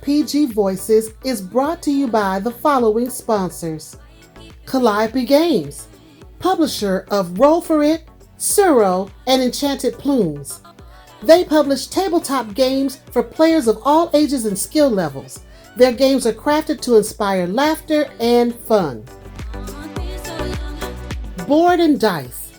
OFPG Voices is brought to you by the following sponsors. Calliope Games, publisher of Roll For It, Suro, and Enchanted Plumes. They publish tabletop games for players of all ages and skill levels. Their games are crafted to inspire laughter and fun. Board&Dice.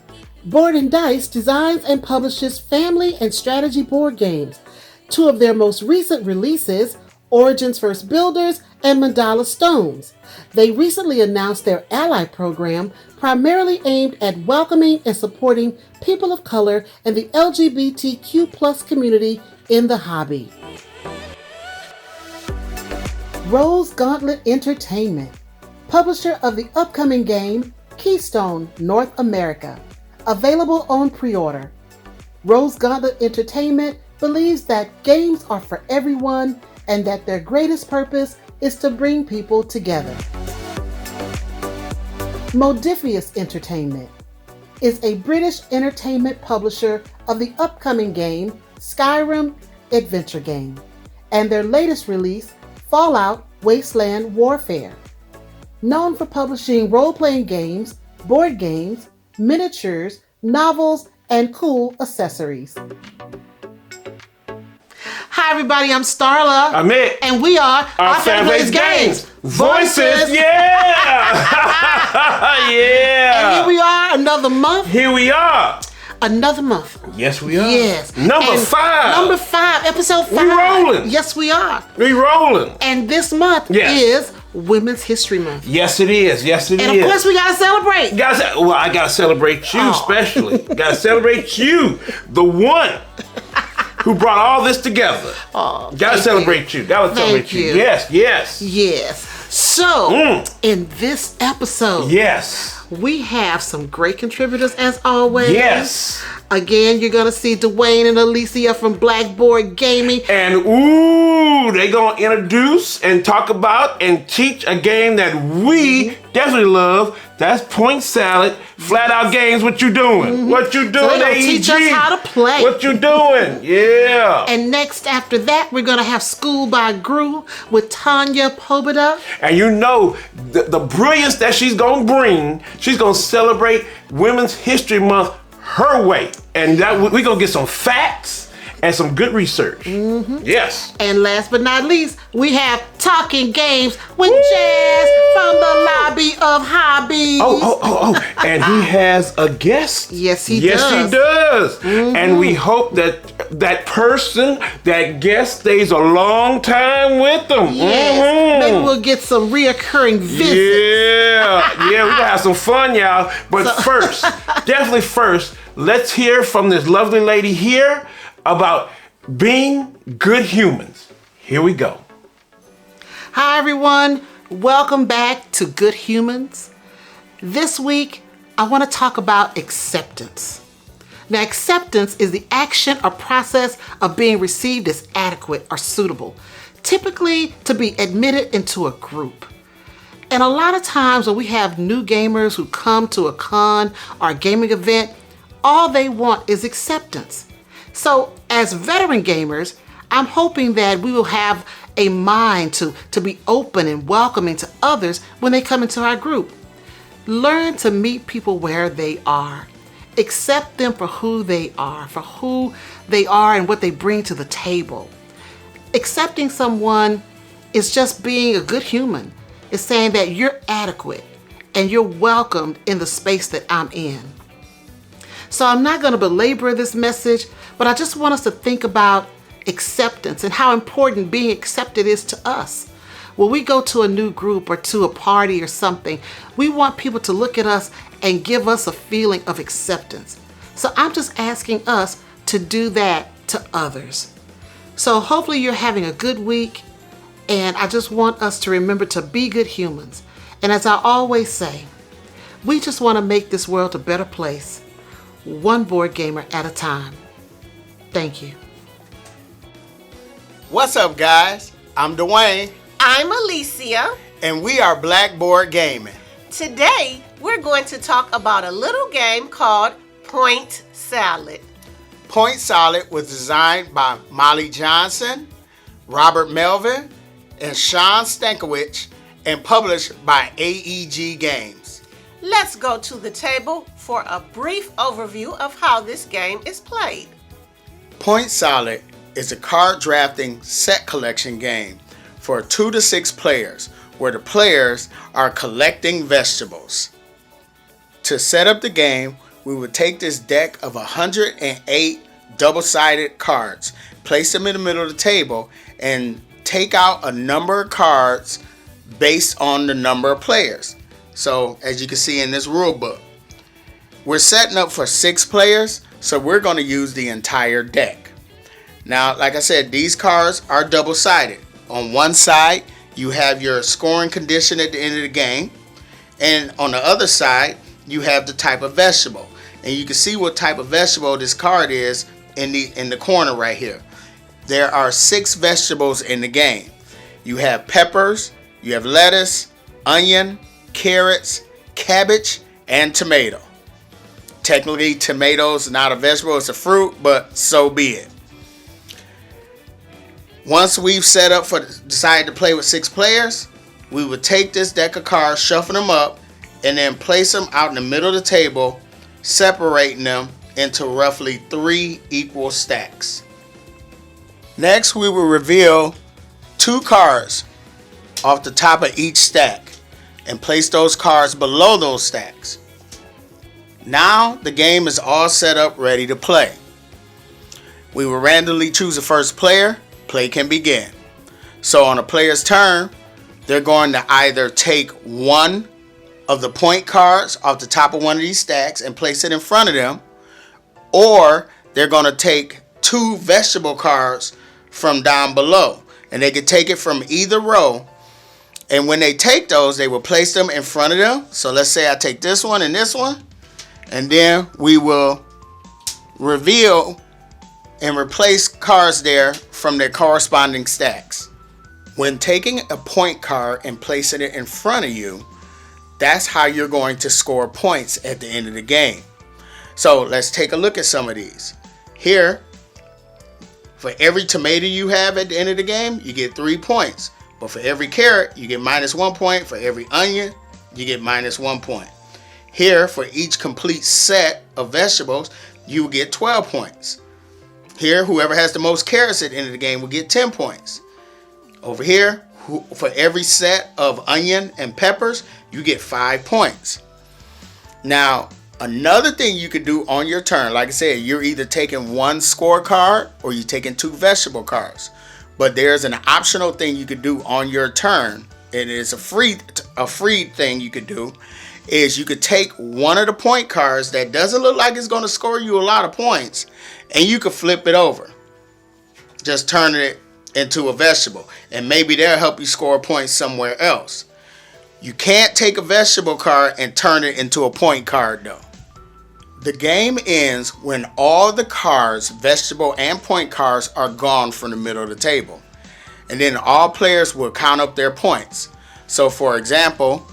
Board&Dice designs and publishes family and strategy board games. Two of their most recent releases, Origins First Builders and Mandala Stones. They recently announced their Ally program, primarily aimed at welcoming and supporting people of color and the LGBTQ+ community in the hobby. Rose Gauntlet Entertainment, publisher of the upcoming game Keystone North America, available on pre-order. Rose Gauntlet Entertainment believes that games are for everyone and that their greatest purpose is to bring people together. Modiphius Entertainment is a British entertainment publisher of the upcoming game Skyrim adventure game and their latest release Fallout Wasteland Warfare. Known for publishing role-playing games, board games, miniatures, novels, and cool accessories. Hi everybody, I'm Starla. I'm it. And we are Our Family Plays Games. Voices, yeah! Yeah! And here we are, another month. Here we are. Another month. Yes, we are. Yes. Number 5. Number 5, episode 5. We rolling. Yes, we are. We rolling. And this month is Women's History Month. Yes, it is. Yes, it is. And of course, we gotta celebrate. Well, I gotta celebrate you especially. Gotta celebrate you, the one who brought all this together. Gotta celebrate you. Gotta celebrate you. Yes, yes. Yes. So, in this episode, we have some great contributors as always. Yes. Again, you're gonna see Dwayne and Alicia from BlackBoard Gaming. And they gonna introduce and talk about and teach a game that we definitely love. That's Point Salad, Flat Out Games. What you doing? What you doing, so they gonna teach us how to play. What you doing? Yeah. And next after that, we're gonna have Schooled By Gru with Tanya Pobuda. And you know the brilliance that she's gonna bring. She's gonna celebrate Women's History Month her way, and that we're gonna get some facts and some good research. Yes. And last but not least, we have Talking Games with Jazz from the Lobby of Hobbies. And he has a guest. Yes, he does. Yes, he does. And we hope that person, that guest, stays a long time with them. Yes. Maybe we'll get some reoccurring visits. Yeah, we gotta have some fun, y'all. But definitely first, let's hear from this lovely lady here about being good humans. Here we go. Hi everyone, welcome back to Good Humans. This week, I want to talk about acceptance. Now, acceptance is the action or process of being received as adequate or suitable, typically to be admitted into a group. And a lot of times when we have new gamers who come to a con or a gaming event, all they want is acceptance. So as veteran gamers, I'm hoping that we will have a mind to be open and welcoming to others when they come into our group. Learn to meet people where they are. Accept them for who they are and what they bring to the table. Accepting someone is just being a good human. It's saying that you're adequate and you're welcomed in the space that I'm in. So I'm not going to belabor this message, but I just want us to think about acceptance and how important being accepted is to us. When we go to a new group or to a party or something, we want people to look at us and give us a feeling of acceptance. So I'm just asking us to do that to others. So hopefully you're having a good week, and I just want us to remember to be good humans. And as I always say, we just want to make this world a better place, one board gamer at a time. Thank you. What's up, guys? I'm Dwayne. I'm Alicia. And we are BlackBoard Gaming. Today, we're going to talk about a little game called Point Salad. Point Salad was designed by Molly Johnson, Robert Melvin, and Sean Stankiewicz and published by AEG Games. Let's go to the table for a brief overview of how this game is played. Point Solid is a card drafting set collection game for 2 to 6 players where the players are collecting vegetables. To set up the game, we would take this deck of 108 double-sided cards, place them in the middle of the table, and take out a number of cards based on the number of players. So, as you can see in this rule book, we're setting up for 6 players, so we're going to use the entire deck. Now, like I said, these cards are double-sided. On one side, you have your scoring condition at the end of the game, and on the other side, you have the type of vegetable. And you can see what type of vegetable this card is in the corner right here. There are 6 vegetables in the game. You have peppers, you have lettuce, onion, carrots, cabbage, and tomato. Technically, tomatoes not a vegetable, it's a fruit, but so be it. Once we've set up decided to play with 6 players, we would take this deck of cards, shuffle them up, and then place them out in the middle of the table, separating them into roughly 3 equal stacks. Next, we will reveal 2 cards off the top of each stack and place those cards below those stacks. Now the game is all set up, ready to play. We will randomly choose the first player. Play can begin. So on a player's turn, they're going to either take one of the point cards off the top of one of these stacks and place it in front of them, or they're going to take 2 vegetable cards from down below, and they can take it from either row. And when they take those, they will place them in front of them. So let's say I take this one and this one, and then we will reveal and replace cards there from their corresponding stacks. When taking a point card and placing it in front of you, that's how you're going to score points at the end of the game. So let's take a look at some of these. Here, for every tomato you have at the end of the game, you get 3 points. But for every carrot, you get -1 point. For every onion, you get -1 point. Here, for each complete set of vegetables, you will get 12 points. Here, whoever has the most carrots at the end of the game will get 10 points. Over here, for every set of onion and peppers, you get 5 points. Now, another thing you could do on your turn, like I said, you're either taking 1 scorecard or you're taking 2 vegetable cards. But there's an optional thing you could do on your turn, and it's a free thing you could do, is you could take one of the point cards that doesn't look like it's going to score you a lot of points, and you could flip it over. Just turn it into a vegetable, and maybe they'll help you score points somewhere else. You can't take a vegetable card and turn it into a point card though. The game ends when all the cards, vegetable and point cards, are gone from the middle of the table. And then all players will count up their points. So for example,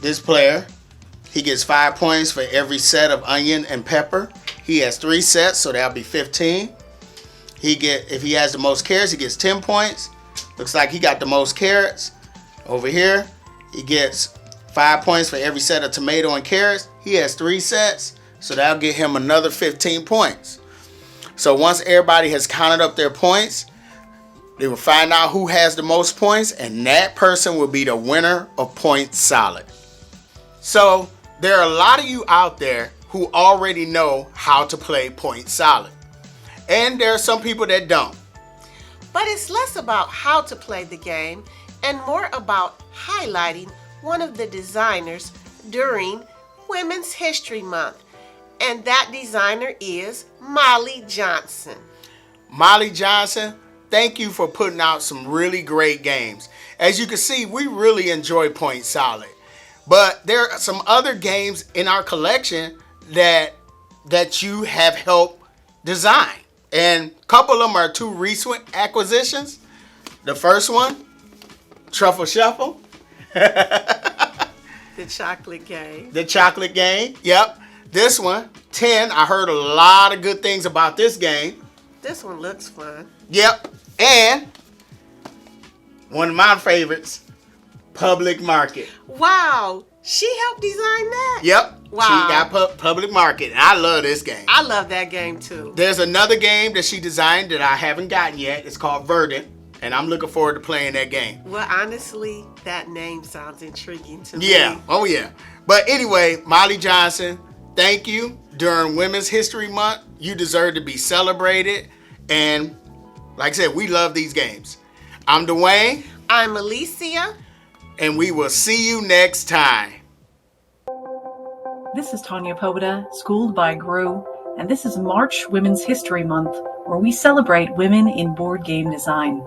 this player, he gets 5 points for every set of onion and pepper. He has 3 sets, so that'll be 15. If he has the most carrots, he gets 10 points. Looks like he got the most carrots. Over here, he gets 5 points for every set of tomato and carrots. He has 3 sets, so that'll get him another 15 points. So once everybody has counted up their points, they will find out who has the most points, and that person will be the winner of Point Solid. So there are a lot of you out there who already know how to play Point Solid. And there are some people that don't. But it's less about how to play the game and more about highlighting one of the designers during Women's History Month. And that designer is Molly Johnson. Molly Johnson, thank you for putting out some really great games. As you can see, we really enjoy Point Solid. But there are some other games in our collection that you have helped design. And a couple of them are 2 recent acquisitions. The first one, Truffle Shuffle. The chocolate game. The chocolate game, yep. This one, 10. I heard a lot of good things about this game. This one looks fun. Yep. And one of my favorites, Public Market. Wow. She helped design that? Yep. Wow. She got Public Market. And I love this game. I love that game too. There's another game that she designed that I haven't gotten yet. It's called Verdant. And I'm looking forward to playing that game. Well, honestly, that name sounds intriguing to me. Yeah. Oh, yeah. But anyway, Molly Johnson, thank you. During Women's History Month, you deserve to be celebrated. And like I said, we love these games. I'm Dwayne. I'm Alicia. And we will see you next time. This is Tanya Pobuda, Schooled by Gru, and this is March Women's History Month, where we celebrate women in board game design.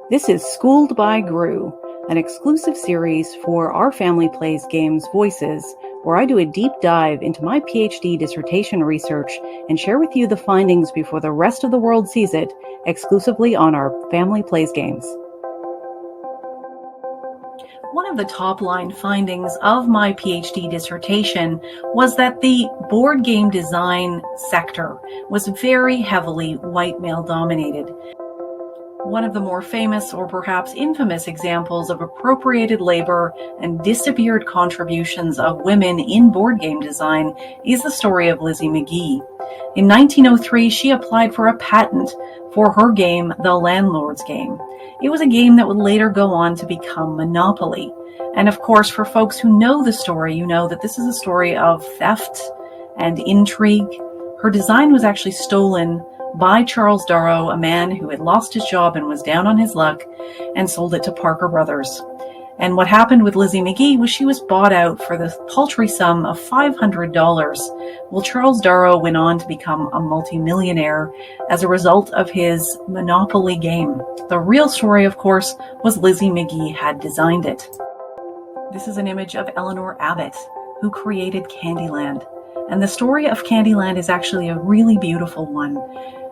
This is Schooled by Gru, an exclusive series for Our Family Plays Games Voices, where I do a deep dive into my PhD dissertation research and share with you the findings before the rest of the world sees it, exclusively on Our Family Plays Games. One of the top-line findings of my PhD dissertation was that the board game design sector was very heavily white male-dominated. One of the more famous or perhaps infamous examples of appropriated labor and disappeared contributions of women in board game design is the story of Lizzie Mcgee. In 1903, she applied for a patent for her game, The Landlord's Game. It was a game that would later go on to become Monopoly. And of course, for folks who know the story, you know that this is a story of theft and intrigue. Her design was actually stolen by Charles Darrow, a man who had lost his job and was down on his luck, and sold it to Parker Brothers. And what happened with Lizzie Mcgee was she was bought out for the paltry sum of $500. Well, Charles Darrow went on to become a multimillionaire as a result of his Monopoly game. The real story, of course, was Lizzie Mcgee had designed it. This is an image of Eleanor Abbott, who created Candyland. And the story of Candyland is actually a really beautiful one.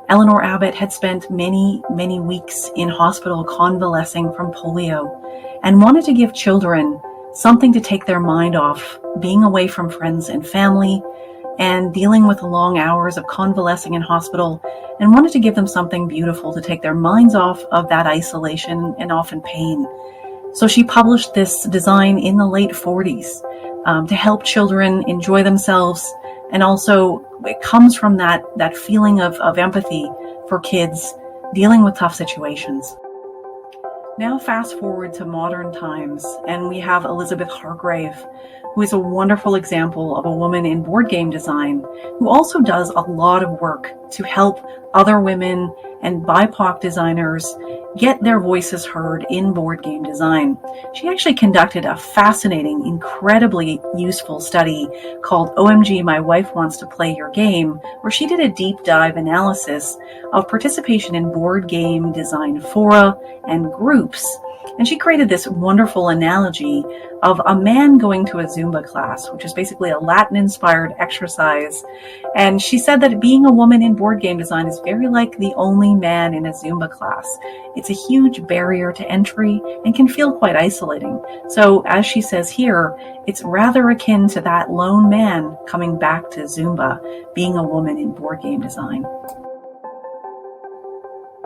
Eleanor Abbott had spent many, many weeks in hospital convalescing from polio and wanted to give children something to take their mind off being away from friends and family and dealing with the long hours of convalescing in hospital, and wanted to give them something beautiful to take their minds off of that isolation and often pain. So she published this design in the late 40s to help children enjoy themselves. And also it comes from that feeling of empathy for kids dealing with tough situations. Now fast forward to modern times, and we have Elizabeth Hargrave, who is a wonderful example of a woman in board game design, who also does a lot of work to help other women and BIPOC designers get their voices heard in board game design. She actually conducted a fascinating, incredibly useful study called OMG, My Wife Wants to Play Your Game, where she did a deep dive analysis of participation in board game design fora and groups. And she created this wonderful analogy of a man going to a Zumba class, which is basically a Latin-inspired exercise. And she said that being a woman in board game design is very like the only man in a Zumba class. It's a huge barrier to entry and can feel quite isolating. So as she says here, it's rather akin to that lone man coming back to Zumba, being a woman in board game design.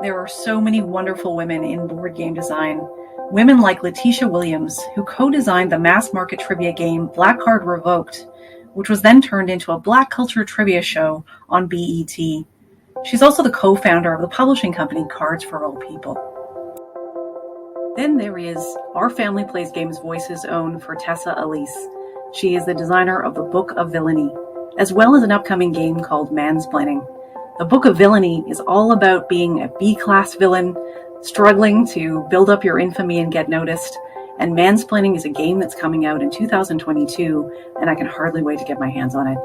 There are so many wonderful women in board game design. Women like Letitia Williams, who co-designed the mass market trivia game Black Card Revoked, which was then turned into a Black culture trivia show on BET. She's also the co-founder of the publishing company Cards for All People. Then there is Our Family Plays Games Voices own Fortessa Elise. She is the designer of the Book of Villainy, as well as an upcoming game called Mansplaining. The Book of Villainy is all about being a B-class villain, struggling to build up your infamy and get noticed. And Mansplaining is a game that's coming out in 2022, and I can hardly wait to get my hands on it.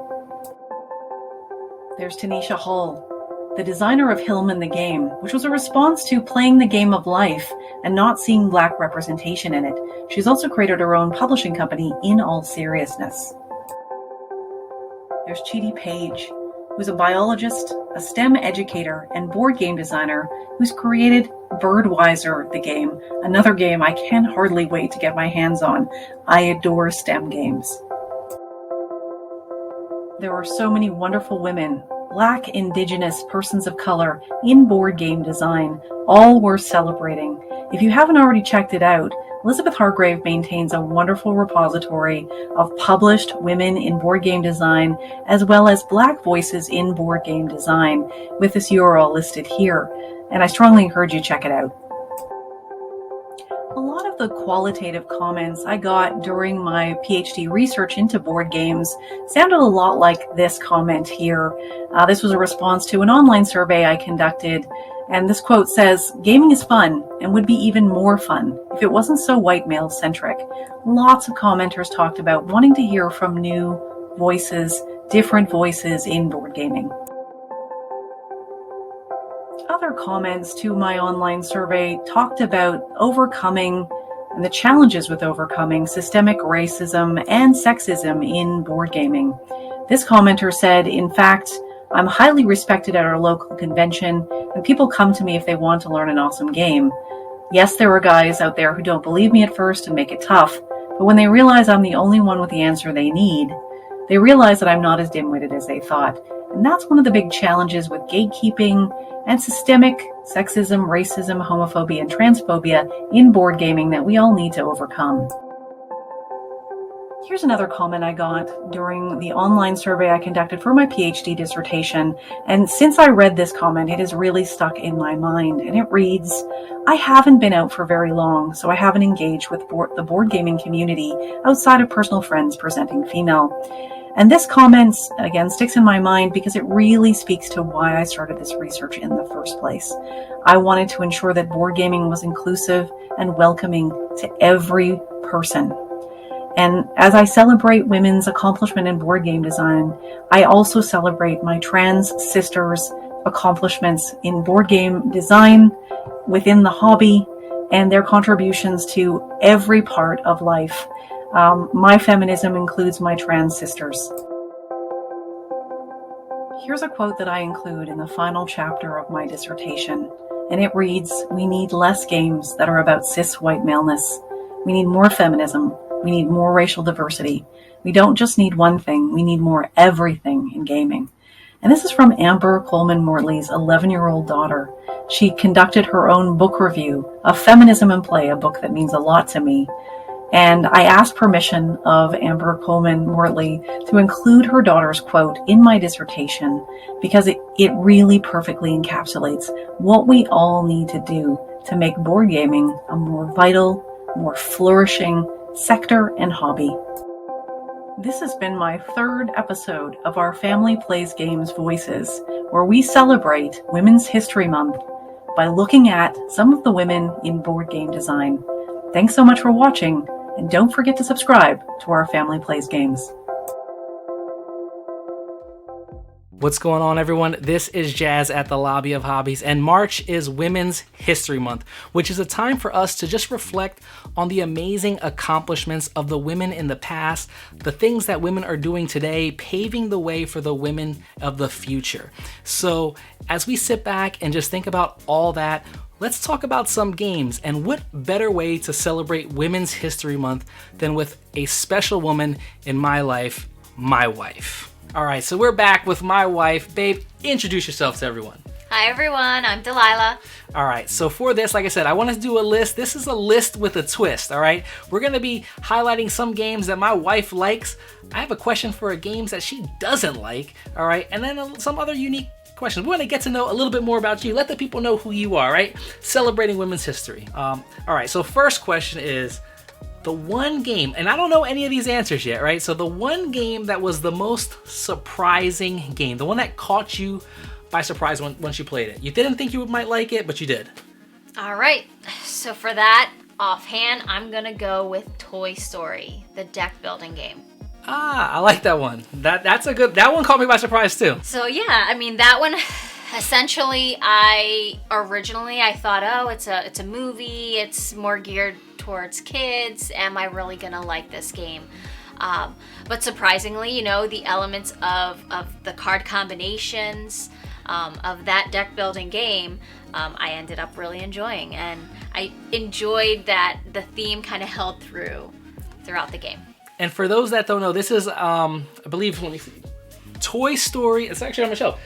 There's Tanisha Hall, the designer of Hillman the Game, which was a response to playing the game of life and not seeing Black representation in it. She's also created her own publishing company, In All Seriousness. There's Chidi Page, who's a biologist, a STEM educator, and board game designer who's created Birdwiser the Game, another game I can hardly wait to get my hands on. I adore STEM games. There are so many wonderful women, Black, Indigenous, persons of color, in board game design, all worth celebrating. If you haven't already checked it out, Elizabeth Hargrave maintains a wonderful repository of published women in board game design, as well as Black voices in board game design, with this URL listed here, and I strongly encourage you to check it out. A lot of the qualitative comments I got during my PhD research into board games sounded a lot like this comment here. This was a response to an online survey I conducted, and this quote says, "Gaming is fun and would be even more fun if it wasn't so white male centric." Lots of commenters talked about wanting to hear from new voices, different voices in board gaming. Other comments to my online survey talked about overcoming and the challenges with overcoming systemic racism and sexism in board gaming. This commenter said, "In fact, I'm highly respected at our local convention, and people come to me if they want to learn an awesome game. Yes, there are guys out there who don't believe me at first and make it tough, but when they realize I'm the only one with the answer they need, they realize that I'm not as dim-witted as they thought." And that's one of the big challenges with gatekeeping and systemic sexism, racism, homophobia, and transphobia in board gaming that we all need to overcome. Here's another comment I got during the online survey I conducted for my PhD dissertation, and since I read this comment, it has really stuck in my mind, and it reads, "I haven't been out for very long, so I haven't engaged with the board gaming community outside of personal friends presenting female." And this comment, again, sticks in my mind because it really speaks to why I started this research in the first place. I wanted to ensure that board gaming was inclusive and welcoming to every person. And as I celebrate women's accomplishment in board game design, I also celebrate my trans sisters' accomplishments in board game design within the hobby and their contributions to every part of life. My feminism includes my trans sisters. Here's a quote that I include in the final chapter of my dissertation, and it reads, "We need less games that are about cis white maleness. We need more feminism. We need more racial diversity. We don't just need one thing, we need more everything in gaming." And this is from Amber Coleman Mortley's 11-year-old daughter. She conducted her own book review of Feminism in Play, a book that means a lot to me. And I asked permission of Amber Coleman Mortley to include her daughter's quote in my dissertation because it really perfectly encapsulates what we all need to do to make board gaming a more vital, more flourishing sector and hobby. This has been my third episode of our Family Plays Games Voices, where we celebrate Women's History Month by looking at some of the women in board game design. Thanks so much for watching, and don't forget to subscribe to our Family Plays Games. What's going on, everyone? This is Jazz at the Lobby of Hobbies, and March is Women's History Month, which is a time for us to just reflect on the amazing accomplishments of the women in the past, the things that women are doing today, paving the way for the women of the future. So as we sit back and just think about all that, let's talk about some games, and what better way to celebrate Women's History Month than with a special woman in my life, my wife. All right, so we're back with my wife. Babe, introduce yourself to everyone. Hi everyone, I'm Delilah. All right, so for this, like I said, I want to do a list. This is a list with a twist, all right? We're going to be highlighting some games that my wife likes. I have a question for games that she doesn't like, all right? And then some other unique questions. We want to get to know a little bit more about you. Let the people know who you are, right? Celebrating women's history. All right, so first question is, the one game, and I don't know any of these answers yet, right? So the one game that was the most surprising game, the one that caught you by surprise once you played it. You didn't think you might like it, but you did. All right, so for that, offhand, I'm gonna go with Toy Story, the deck building game. I like that one. That's a good, that one caught me by surprise too. So yeah, I mean, that one, essentially, I thought, oh, it's a movie, it's more geared towards kids, am I really gonna like this game? But surprisingly, you know, the elements of the card combinations of that deck building game, I ended up really enjoying, and I enjoyed that the theme kind of held throughout the game. And for those that don't know, this is, I believe, let me see, Toy Story, it's actually on my shelf.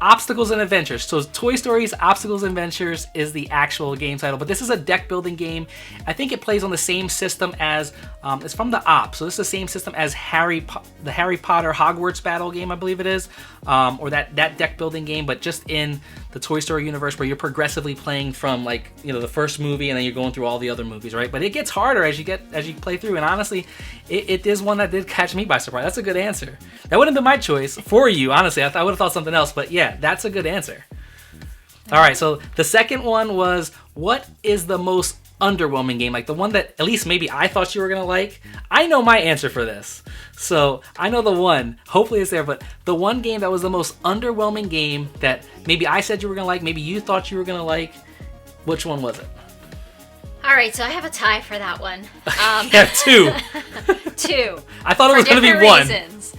Obstacles and Adventures. So Toy Story's Obstacles and Adventures is the actual game title, but this is a deck building game. I think it plays on the same system as, it's from the Op, so this is the same system as the Harry Potter Hogwarts battle game, I believe it is, or that deck building game, but just in the Toy Story universe where you're progressively playing from like, the first movie and then you're going through all the other movies, right? But it gets harder as you play through, and honestly, it is one that did catch me by surprise. That's a good answer. That wouldn't have been my choice for you, honestly. I would have thought something else, but yeah, that's a good answer. All right, so the second one was, what is the most underwhelming game? Like the one that at least maybe I thought you were gonna like. I know my answer for this, so I know the one. Hopefully it's there, but the one game that was the most underwhelming game that maybe I said you were gonna like, maybe you thought you were gonna like. Which one was it? All right, so I have a tie for that one. Yeah, two. Two. I thought it was gonna be one. Reasons.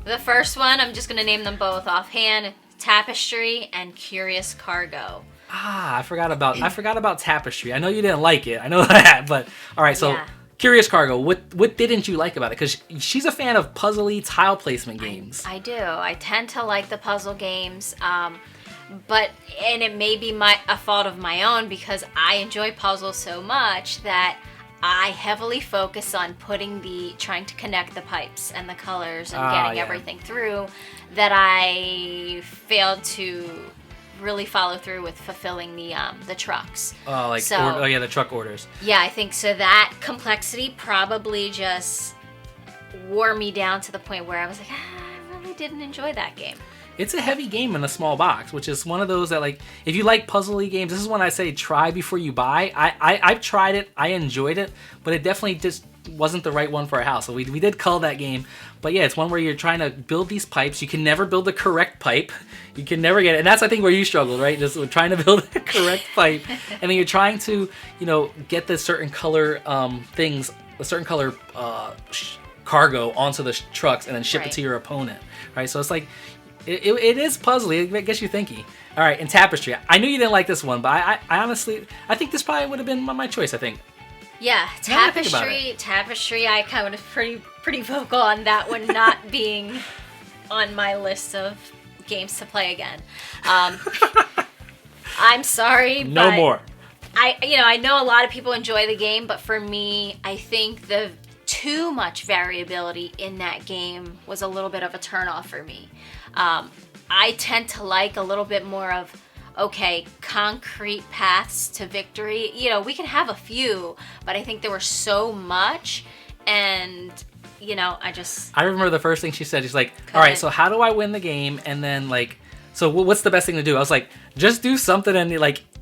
The first one, I'm just gonna name them both offhand: Tapestry and Curious Cargo. I forgot about Tapestry. I know you didn't like it. I know that, but all right. So, yeah. Curious Cargo. What didn't you like about it? Because she's a fan of puzzly tile placement games. I do. I tend to like the puzzle games, but it may be a fault of my own because I enjoy puzzles so much that I heavily focus on trying to connect the pipes and the colors and getting everything through, that I failed to really follow through with fulfilling the trucks. The truck orders. Yeah, I think so. That complexity probably just wore me down to the point where I was like, I really didn't enjoy that game. It's a heavy game in a small box, which is one of those that, like, if you like puzzly games, this is one I say try before you buy. I've tried it, I enjoyed it, but it definitely just wasn't the right one for a house. So we did cull that game. But yeah, it's one where you're trying to build these pipes. You can never build the correct pipe. You can never get it. And that's, I think, where you struggled, right? Just trying to build the correct pipe. And then you're trying to, get the certain color cargo onto the trucks and then ship it to your opponent, right? So it's like, it is puzzly. It gets you thinking. All right, and Tapestry. I knew you didn't like this one, but I honestly, I think this probably would have been my choice, I think. Yeah, Tapestry, I kind of pretty vocal on that one not being on my list of games to play again. I'm sorry, but no more. I know a lot of people enjoy the game, but for me, I think the too much variability in that game was a little bit of a turnoff for me. I tend to like a little bbit more of, concrete paths to victory. We can have a few, but I think there were so much, and I remember the first thing she said. She's like, all right, so how do I win the game? And then so what's the best thing to do? I was like, just do something and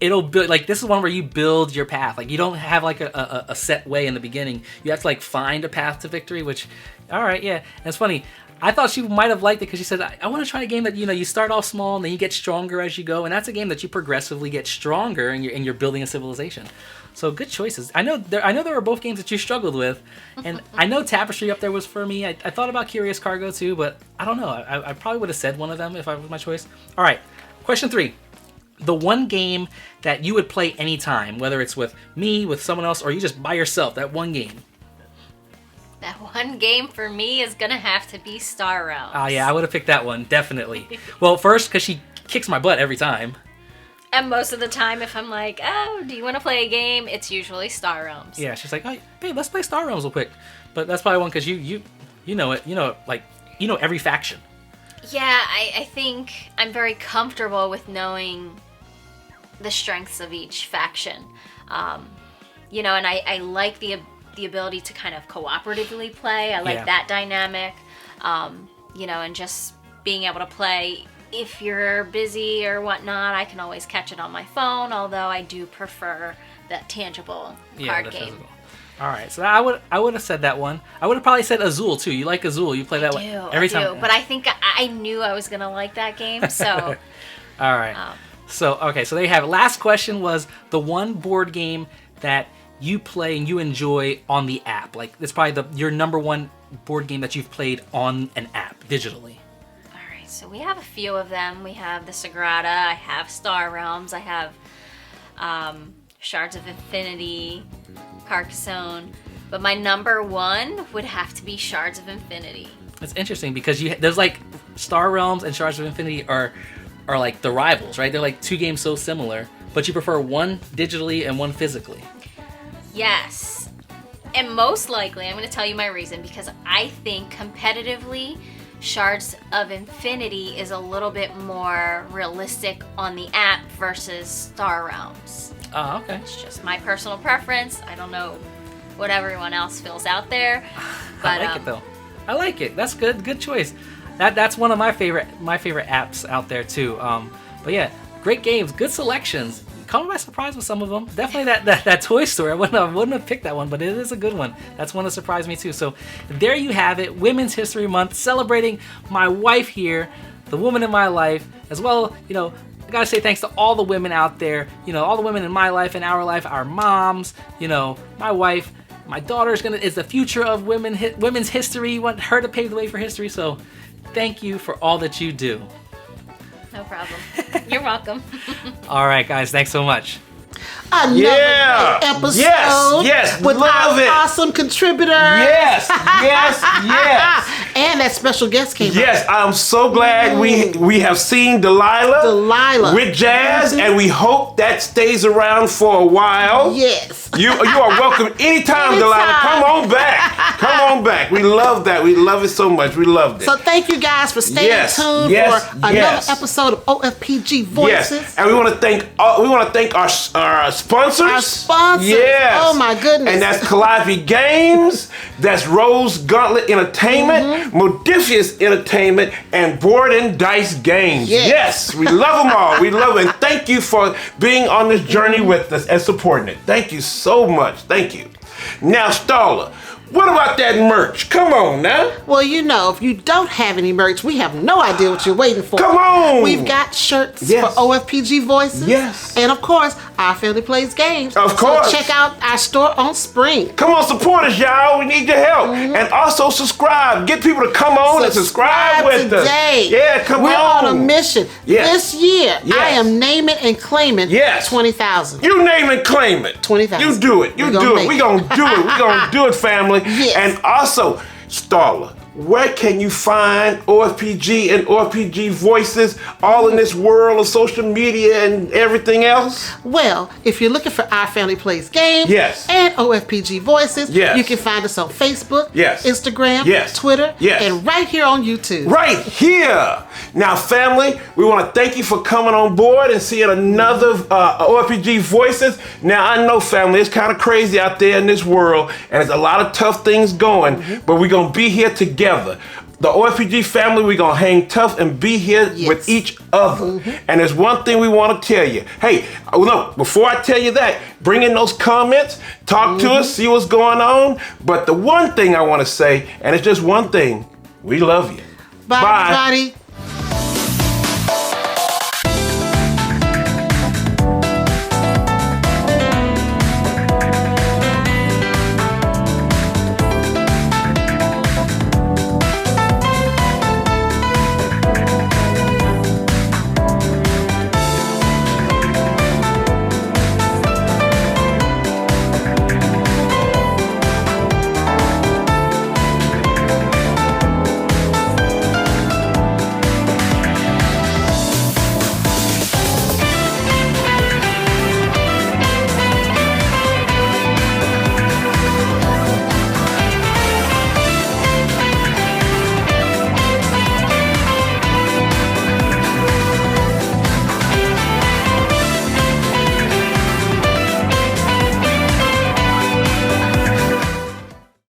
it'll build, this is one where you build your path. You don't have a set way in the beginning. You have to find a path to victory, which, all right, yeah. And it's funny. I thought she might have liked it because she said, I want to try a game that, you start off small and then you get stronger as you go. And that's a game that you progressively get stronger and you're building a civilization. So good choices. I know there were both games that you struggled with. And I know Tapestry up there was for me. I thought about Curious Cargo too, but I don't know. I probably would have said one of them if I was my choice. All right, question 3. The one game that you would play anytime, whether it's with me, with someone else, or you just by yourself, that one game. That one game for me is gonna have to be Star Realms. Oh yeah, I would have picked that one, definitely. Well, first, because she kicks my butt every time. And most of the time, if I'm like, oh, do you want to play a game? It's usually Star Realms. Yeah, she's like, oh, babe, let's play Star Realms real quick. But that's probably one because you know it. You know every faction. Yeah, I think I'm very comfortable with knowing the strengths of each faction. And I like the ability to kind of cooperatively play. I like that dynamic. And just being able to play. If you're busy or whatnot, I can always catch it on my phone, although I do prefer that tangible card game. Physical. All right, so I would have said that one. I would have probably said Azul too. You like Azul? You play that one every time. But I think I knew I was gonna like that game, so. All right. So there you have it. Last question was the one board game that you play and you enjoy on the app. It's probably your number one board game that you've played on an app digitally. So we have a few of them. We have the Sagrada, I have Star Realms, I have Shards of Infinity, Carcassonne, but my number one would have to be Shards of Infinity. It's interesting because there's like Star Realms and Shards of Infinity are like the rivals, right? They're like two games so similar, but you prefer one digitally and one physically. Yes. And most likely, I'm going to tell you my reason, because I think competitively, Shards of Infinity is a little bit more realistic on the app versus Star Realms. Oh, okay. It's just my personal preference. I don't know what everyone else feels out there. But, I like it though. I like it. That's good. Good choice. That's one of my favorite apps out there too. But yeah, great games, good selections. Caught me by surprise with some of them. Definitely that Toy Story. I wouldn't have picked that one, but it is a good one. That's one that surprised me too. So there you have it, Women's History Month, celebrating my wife here, the woman in my life, as well. I gotta say thanks to all the women out there. All the women in my life, in our life, our moms. My wife. My daughter is the future of women's history. Want her to pave the way for history. So, thank you for all that you do. No problem. You're welcome. All right, guys. Thanks so much. Another great episode. Yes. With Love our it. awesome contributor. Yes. And that special guest came out. Yes, I'm so glad we have seen Delilah with Jazz, and we hope that stays around for a while. Yes. You are welcome anytime, Delilah. Come on back. We love that. We love it so much. We loved it. So thank you guys for staying tuned for another episode of OFPG Voices. Yes. And we want to thank our sponsors. Our sponsors. Yes. Oh my goodness. And that's Calliope Games, that's Rose Gauntlet Entertainment, Modiphius Entertainment, and Board&Dice Games. Yes. We love them all. We love it. And thank you for being on this journey with us and supporting it. Thank you so much. Thank you. Now, Starla, what about that merch? Come on now. Well, if you don't have any merch, we have no idea what you're waiting for. Come on. We've got shirts for Yes. OFPG Voices. Yes. And of course, Our Family Plays Games. Of course. So check out our store on Spring. Come on, support us, y'all. We need your help. And also subscribe. Get people to come on and subscribe with today. us. Yeah, come We're on. on a mission. Yes. This year, Yes. I am naming and claiming 20,000. You name and claim it. 20,000. You do it. You do it. We're going to do it. We're going to do it, family. Yes. And also, Starla, where can you find OFPG and OFPG Voices all in this world of social media and everything else? Well, if you're looking for Our Family Plays Games Yes. and OFPG Voices, Yes. you can find us on Facebook, Yes. Instagram, Yes. Twitter, Yes. and right here on YouTube. Right here. Now, family, we want to thank you for coming on board and seeing another OFPG Voices. Now, I know, family, it's kind of crazy out there in this world, and there's a lot of tough things going, but we're going to be here together. The OFPG family, we're going to hang tough and be here with each other. And there's one thing we want to tell you. Hey, no, before I tell you that, bring in those comments, talk to us, see what's going on. But the one thing I want to say, and it's just one thing, we love you. Bye, everybody.